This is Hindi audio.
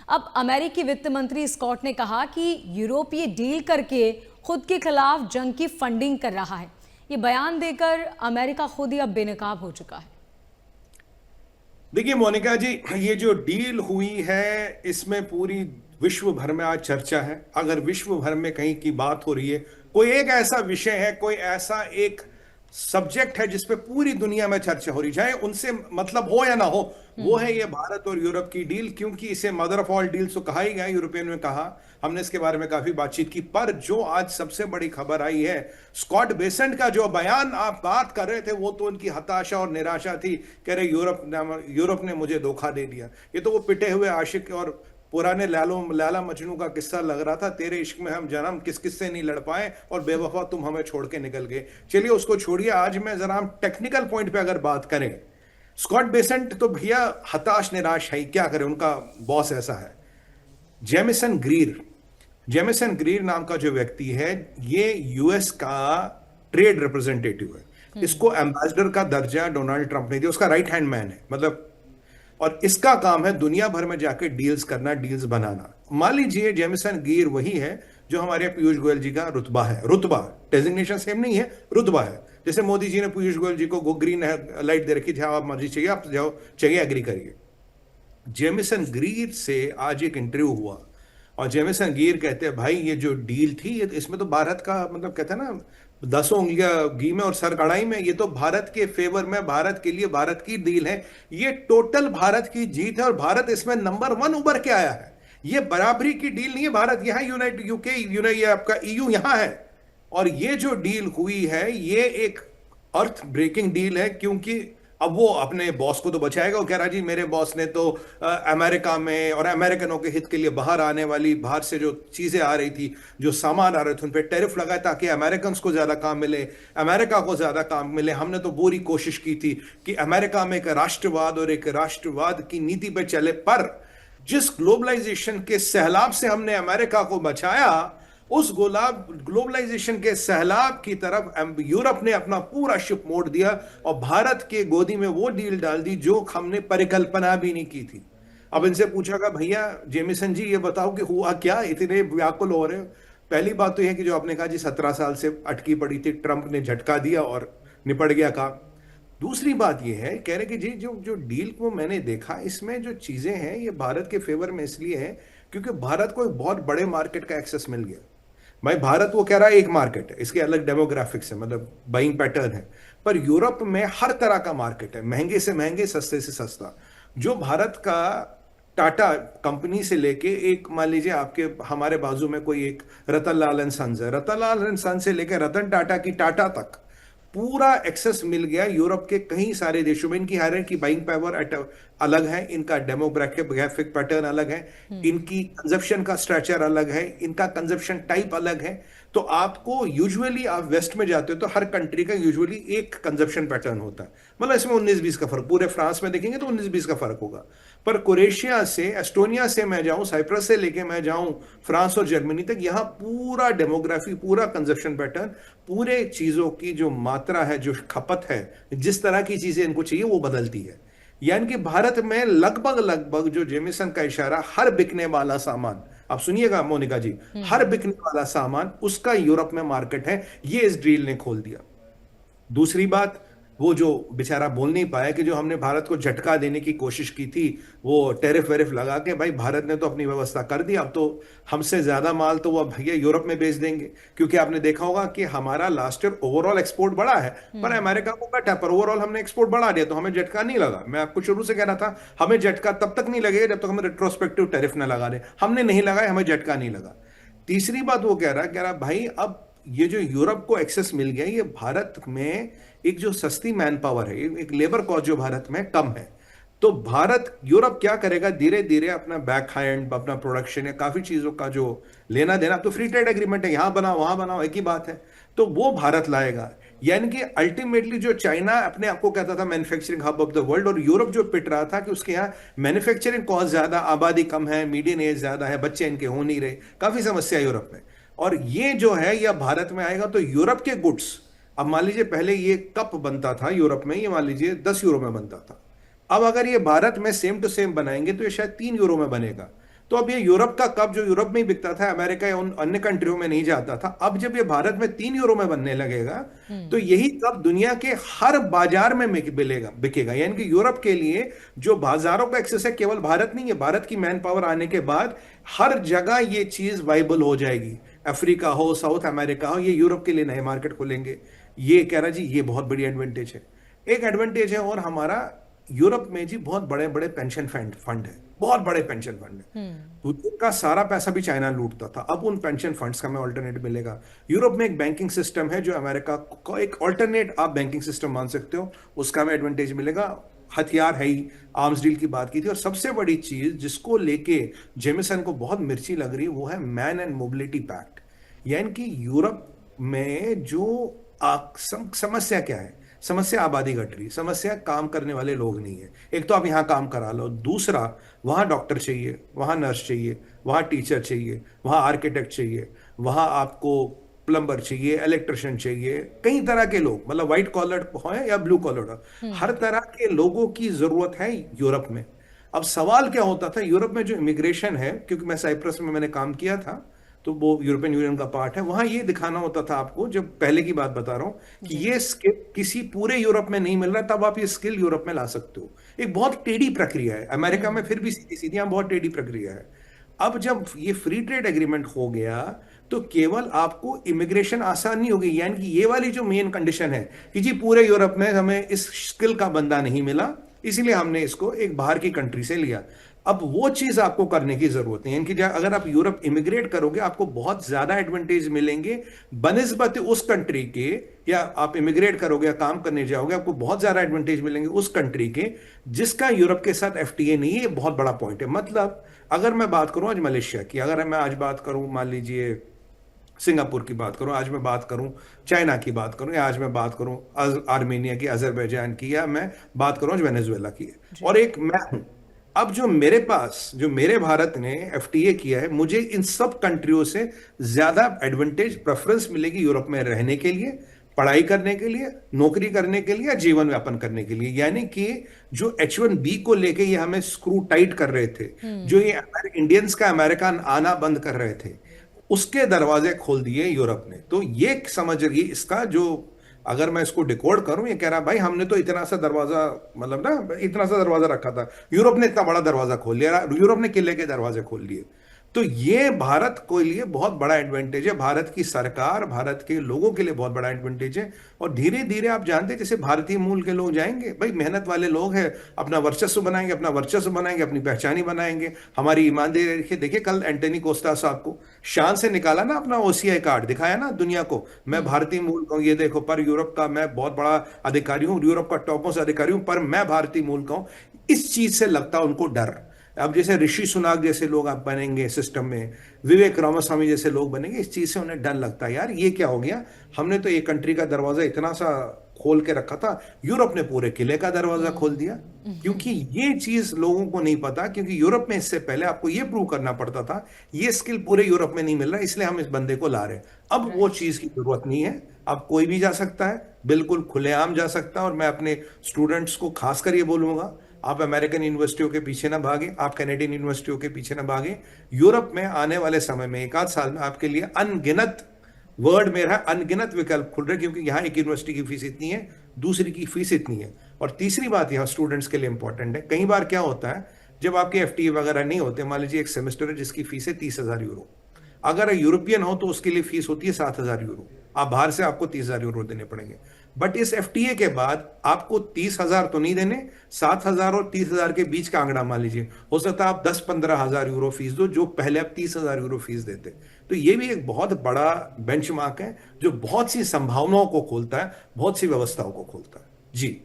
अब अमेरिकी वित्त मंत्री स्कॉट ने कहा कि यूरोप ये डील करके खुद के खिलाफ जंग की फंडिंग कर रहा है। ये बयान देकर अमेरिका खुद ही अब बेनकाब हो चुका है। देखिए मोनिका जी, ये जो डील हुई है इसमें पूरी विश्व भर में आज चर्चा है। अगर विश्व भर में कहीं की बात हो रही है, कोई एक ऐसा विषय है, कोई ऐसा एक सब्जेक्ट है जिसपे पूरी दुनिया में चर्चा हो रही, चाहे उनसे मतलब हो या ना हो, वो है ये भारत और यूरोप की डील। क्योंकि इसे मदर ऑफ ऑल डील्स तो कहा ही गया, यूरोपियन ने कहा, हमने इसके बारे में काफी बातचीत की। पर जो आज सबसे बड़ी खबर आई है, स्कॉट बेसेंट का जो बयान आप बात कर रहे थे, वो तो उनकी हताशा और निराशा थी। कह रहे यूरोप ने मुझे धोखा दे दिया। ये तो वो पिटे हुए आशिक और पुराने लाला मजनू का किस्सा लग रहा था, तेरे इश्क में हम जन्म किस किस से नहीं लड़ पाए और बेवफा तुम हमें छोड़ के निकल गए। चलिए उसको छोड़िए, आज मैं जरा हम टेक्निकल पॉइंट पे अगर बात करें, स्कॉट बेसेंट तो भैया हताश निराश है, क्या करें, उनका बॉस ऐसा है। जेमिसन ग्रीर नाम का जो व्यक्ति है, ये यूएस का ट्रेड रिप्रेजेंटेटिव है। इसको एम्बेसडर का दर्जा डोनाल्ड ट्रंप ने दिया, उसका राइट हैंड मैन है मतलब। और इसका काम है दुनिया भर में जाके डील्स करना, डील्स बनाना। मान लीजिए जेमिसन गिर वही है जो हमारे पीयूष गोयल जी का रुतबा है। रुतबा, डेजिग्नेशन सेम नहीं है, रुतबा है। जैसे मोदी जी ने पीयूष गोयल जी को ग्रीन लाइट दे रखी, जहां आप मर्जी चाहिए आप जाओ, चाहिए एग्री करिए। जेमिसन ग्रीर से आज एक इंटरव्यू हुआ और जेमिसन गिर कहते हैं, भाई ये जो डील थी, ये इसमें तो भारत का मतलब, कहते हैं ना, दसों उंगलियां घी में और सर कढ़ाई में, ये तो भारत के फेवर में, भारत के लिए, भारत की डील है। ये टोटल भारत की जीत है और भारत इसमें नंबर 1 उभर के आया है। ये बराबरी की डील नहीं है। भारत यहां यूनाइटेड यूके ये आपका ईयू यहां है। और ये जो डील हुई है, ये एक अर्थ ब्रेकिंग डील है। क्योंकि अब वो अपने बॉस को तो बचाएगा, वो कह रहा जी मेरे बॉस ने तो अमेरिका में और अमेरिकनों के हित के लिए बाहर आने वाली, बाहर से जो चीजें आ रही थी, जो सामान आ रहे थे, उन पर टैरिफ लगाया ताकि अमेरिकन को ज्यादा काम मिले, अमेरिका को ज्यादा काम मिले। हमने तो पूरी कोशिश की थी कि अमेरिका में एक राष्ट्रवाद और एक राष्ट्रवाद की नीति पे चले। पर जिस ग्लोबलाइजेशन के सैलाब से हमने अमेरिका को बचाया, उस ग्लोबलाइजेशन के सैलाब की तरफ यूरोप ने अपना पूरा शिप मोड़ दिया और भारत के गोदी में वो डील डाल दी जो हमने परिकल्पना भी नहीं की थी। अब इनसे पूछागा, भैया जेमिसन जी ये बताओ कि हुआ क्या, इतने व्याकुल हो रहे हो। पहली बात तो यह कि जो आपने कहा जी 17 साल से अटकी पड़ी थी, ट्रंप ने झटका दिया और निपट गया काम। दूसरी बात यह है, कह रहे कि जी जो जो डील को मैंने देखा, इसमें जो चीजें हैं ये भारत के फेवर में इसलिए है क्योंकि भारत को एक बहुत बड़े मार्केट का एक्सेस मिल गया। भाई भारत वो कह रहा है एक मार्केट है, इसके अलग डेमोग्राफिक्स है, मतलब बाइंग पैटर्न है। पर यूरोप में हर तरह का मार्केट है, महंगे से महंगे, सस्ते से सस्ता। जो भारत का टाटा कंपनी से लेके, एक मान लीजिए आपके हमारे बाजू में कोई एक रतन लाल एंड सन्स है, रतन लाल एंड सन्स से लेकर रतन टाटा की टाटा तक पूरा एक्सेस मिल गया यूरोप के कई सारे देशों में। इनकी हायरार्की, बाइंग पावर अलग है, इनका डेमोग्राफिक पैटर्न अलग है, इनकी कंजप्शन का स्ट्रक्चर अलग है, इनका कंजप्शन टाइप अलग है। तो आपको यूजुअली, आप वेस्ट में जाते हो तो हर कंट्री का यूजुअली एक कंजप्शन पैटर्न होता है, मतलब इसमें 19-20 का फर्क। पूरे फ्रांस में देखेंगे तो 19-20 का फर्क होगा। पर क्रोएशिया से, एस्टोनिया से मैं जाऊं, साइप्रस से लेके मैं जाऊं फ्रांस और जर्मनी तक, यहां पूरा डेमोग्राफी, पूरा कंजप्शन पैटर्न, पूरे चीजों की जो मात्रा है, जो खपत है, जिस तरह की चीजें इनको चाहिए वो बदलती है। यानी कि भारत में लगभग लगभग जो जेमिसन का इशारा, हर बिकने वाला सामान, आप सुनिएगा मोनिका जी, हर बिकने वाला सामान उसका यूरोप में मार्केट है, ये इस डील ने खोल दिया। दूसरी बात, वो जो बेचारा बोल नहीं पाया कि जो हमने भारत को झटका देने की कोशिश की थी, वो टैरिफ वेरिफ लगा के, भाई भारत ने तो अपनी व्यवस्था कर दी, अब तो हमसे ज्यादा माल तो वो भैया यूरोप में बेच देंगे। क्योंकि आपने देखा होगा कि हमारा लास्ट ईयर ओवरऑल एक्सपोर्ट बढ़ा है, पर अमेरिका को घटा है, पर ओवरऑल हमने एक्सपोर्ट बढ़ा दिया, तो हमें झटका नहीं लगा। मैं आपको शुरू से कह रहा था, हमें झटका तब तक नहीं लगेगा जब तक हमें रेट्रोस्पेक्टिव टैरिफ न लगा दे। हमने नहीं लगाया, हमें झटका नहीं लगा। तीसरी बात वो कह रहा भाई अब ये जो यूरोप को एक्सेस मिल गया, ये भारत में एक जो सस्ती मैन पावर है, एक लेबर कॉस्ट जो भारत में कम है, तो भारत, यूरोप क्या करेगा, धीरे धीरे अपना बैक हैंड, अपना प्रोडक्शन या काफी चीजों का जो लेना देना, तो फ्री ट्रेड एग्रीमेंट है, यहां बनाओ वहां बनाओ, एक ही बात है, तो वो भारत लाएगा। यानी कि अल्टीमेटली जो चाइना अपने आप को कहता था manufacturing hub of the world, और यूरोप जो पिट रहा था कि उसके यहाँ मैन्युफैक्चरिंग कॉस्ट ज्यादा, आबादी कम है, मीडियन एज ज्यादा है, बच्चे इनके हो नहीं रहे, काफी समस्या है यूरोप में। और ये जो है यह भारत में आएगा, तो यूरोप के गुड्स, अब मान लीजिए पहले ये कप बनता था यूरोप में, ये मान लीजिए 10 यूरो में बनता था, अब अगर ये भारत में सेम टू सेम बनाएंगे तो ये शायद 3 यूरो में बनेगा। तो अब ये यूरोप का कप जो यूरोप में ही बिकता था, अमेरिका या उन अन्य कंट्रियों में नहीं जाता था, अब जब ये भारत में 3 यूरो में बनने लगेगा तो यही कप दुनिया के हर बाजार में बिकेगा। यानी कि यूरोप के लिए जो बाजारों का एक्सेस है केवल भारत नहीं है, भारत की मैन पावर आने के बाद हर जगह ये चीज वाइबल हो जाएगी। अफ्रीका हो, साउथ अमेरिका हो, ये यूरोप के लिए नए मार्केट खुलेंगे। ये कह रहा जी, ये बहुत बड़ी एडवांटेज है। एक एडवांटेज है और हमारा, यूरोप में जी बहुत बड़े बड़े पेंशन फंड है, बहुत बड़े पेंशन फंड है। तो का सारा पैसा भी चाइना लूटता था, अब उन पेंशन फंड्स का हमें ऑल्टरनेट मिलेगा। यूरोप में एक बैंकिंग सिस्टम है जो अमेरिका को एक ऑल्टरनेट आप बैंकिंग सिस्टम मान सकते हो, उसका हमें एडवांटेज मिलेगा। हथियार है ही, आर्म्स डील की बात की थी, और सबसे बड़ी चीज जिसको लेके जेमिसन को बहुत मिर्ची लग रही है वो है मैन एंड मोबिलिटी पैक्ट। यानी कि यूरोप में जो समस्या क्या है, समस्या आबादी घट रही, समस्या काम करने वाले लोग नहीं है। एक तो आप यहां काम करा लो, दूसरा वहां डॉक्टर चाहिए, वहां नर्स चाहिए, वहां टीचर चाहिए, वहां आर्किटेक्ट चाहिए, वहां आपको प्लम्बर चाहिए, इलेक्ट्रिशियन चाहिए, कई तरह के लोग, मतलब व्हाइट कॉलर हो या ब्लू कॉलर हो, हर तरह के लोगों की जरूरत है यूरोप में। अब सवाल क्या होता था, यूरोप में जो इमिग्रेशन है, क्योंकि मैं साइप्रस में मैंने काम किया था तो वो यूरोपियन यूनियन का पार्ट है, वहां ये दिखाना होता था आपको, जब पहले की बात बता रहा हूं कि ये स्किल किसी पूरे यूरोप में नहीं मिल रहा, तब आप ये स्किल यूरोप में ला सकते हो। एक बहुत टेढ़ी प्रक्रिया है, अमेरिका में फिर भी सीधी सीधी, यहां बहुत टेढ़ी प्रक्रिया है। अब जब ये फ्री ट्रेड एग्रीमेंट हो गया तो केवल आपको इमिग्रेशन आसान नहीं होगी। यानी कि ये वाली जो मेन कंडीशन है कि जी पूरे यूरोप में हमें इस स्किल का बंदा नहीं मिला, इसलिए हमने इसको एक बाहर की कंट्री से लिया, अब वो चीज आपको करने की जरूरत नहीं है। यानी कि अगर आप यूरोप इमिग्रेट करोगे आपको बहुत ज्यादा एडवांटेज मिलेंगे बनिस्बत उस कंट्री के, या आप इमिग्रेट करोगे या काम करने जाओगे आपको बहुत ज्यादा एडवांटेज मिलेंगे उस कंट्री के जिसका यूरोप के साथ एफटीए नहीं है। ये बहुत बड़ा पॉइंट है। मतलब अगर मैं बात करूं आज मलेशिया की, अगर मैं आज बात करूं मान लीजिए सिंगापुर की बात करूं, आज मैं बात करूं चाइना की बात करूं, या आज मैं बात करूं आर्मेनिया की, अजरबैजान की, या मैं बात करूं आज वेनेजुएला की, और एक मैं हूं। अब जो मेरे पास, जो मेरे भारत ने एफटीए किया है, मुझे इन सब कंट्रियों से ज्यादा एडवांटेज, प्रेफरेंस मिलेगी यूरोप में रहने के लिए, पढ़ाई करने के लिए, नौकरी करने के लिए, जीवन यापन करने के लिए। यानी कि जो H1B को लेके ये हमें स्क्रू टाइट कर रहे थे, जो ये इंडियंस का अमेरिका आना बंद कर रहे थे, उसके दरवाजे खोल दिए यूरोप ने। तो ये समझिए इसका जो, अगर मैं इसको डिकोड करूं, ये कह रहा भाई हमने तो इतना सा दरवाजा, मतलब ना इतना सा दरवाजा रखा था, यूरोप ने इतना बड़ा दरवाजा खोल लिया, यूरोप ने किले के दरवाजे खोल लिए। तो ये भारत के लिए बहुत बड़ा एडवांटेज है, भारत की सरकार, भारत के लोगों के लिए बहुत बड़ा एडवांटेज है। और धीरे धीरे आप जानते हैं जैसे भारतीय मूल के लोग जाएंगे, भाई मेहनत वाले लोग हैं, अपना वर्चस्व बनाएंगे, अपना वर्चस्व बनाएंगे, अपनी पहचानी बनाएंगे, हमारी ईमानदारी। देखिए कल एंटनी कोस्टा साहब को शान से निकाला ना, अपना ओसीआई कार्ड दिखाया ना दुनिया को, मैं भारतीय मूल का हूं, ये देखो, पर यूरोप का मैं बहुत बड़ा अधिकारी हूं, यूरोप का टॉपों से अधिकारी हूं, पर मैं भारतीय मूल का हूं। इस चीज से लगता उनको डर। अब जैसे ऋषि सुनाक जैसे लोग आप बनेंगे सिस्टम में, विवेक रामास्वामी जैसे लोग बनेंगे, इस चीज से उन्हें डर लगता है, यार ये क्या हो गया, हमने तो एक कंट्री का दरवाजा इतना सा खोल के रखा था, यूरोप ने पूरे किले का दरवाजा खोल दिया। क्योंकि ये चीज लोगों को नहीं पता, क्योंकि यूरोप में इससे पहले आपको ये प्रूव करना पड़ता था ये स्किल पूरे यूरोप में नहीं मिल रहा, इसलिए हम इस बंदे को ला रहे हैं। अब वो चीज की जरूरत नहीं है, अब कोई भी जा सकता है, बिल्कुल खुलेआम जा सकता है। और मैं अपने स्टूडेंट्स को खासकर ये बोलूंगा, आप अमेरिकन यूनिवर्सिटियों के पीछे ना भागे, आप कैनेडियन यूनिवर्सिटियों के पीछे ना भागे। यूरोप में आने वाले समय में, एक आध साल में, आपके लिए अनगिनत, वर्ड में रहा, अनगिनत विकल्प खुल रहे, क्योंकि यहाँ एक यूनिवर्सिटी की फीस इतनी है, दूसरी की फीस इतनी है। और तीसरी बात यहाँ स्टूडेंट्स के लिए इंपॉर्टेंट है, कई बार क्या होता है जब आपके एफटीए वगैरह नहीं होते, मान लीजिए एक सेमेस्टर है जिसकी फीस है 30,000 यूरो, अगर यूरोपियन हो तो उसके लिए फीस होती है 7,000 यूरो, आप बाहर से आपको 30,000 यूरो देने पड़ेंगे। बट इस एफटीए के बाद आपको 30,000 तो नहीं देने, 7,000 और 30,000 के बीच का आंकड़ा मान लीजिए, हो सकता है आप 10-15,000 यूरो फीस दो, जो पहले आप 30,000 यूरो फीस देते। तो ये भी एक बहुत बड़ा बेंचमार्क है जो बहुत सी संभावनाओं को खोलता है, बहुत सी व्यवस्थाओं को खोलता है। जी।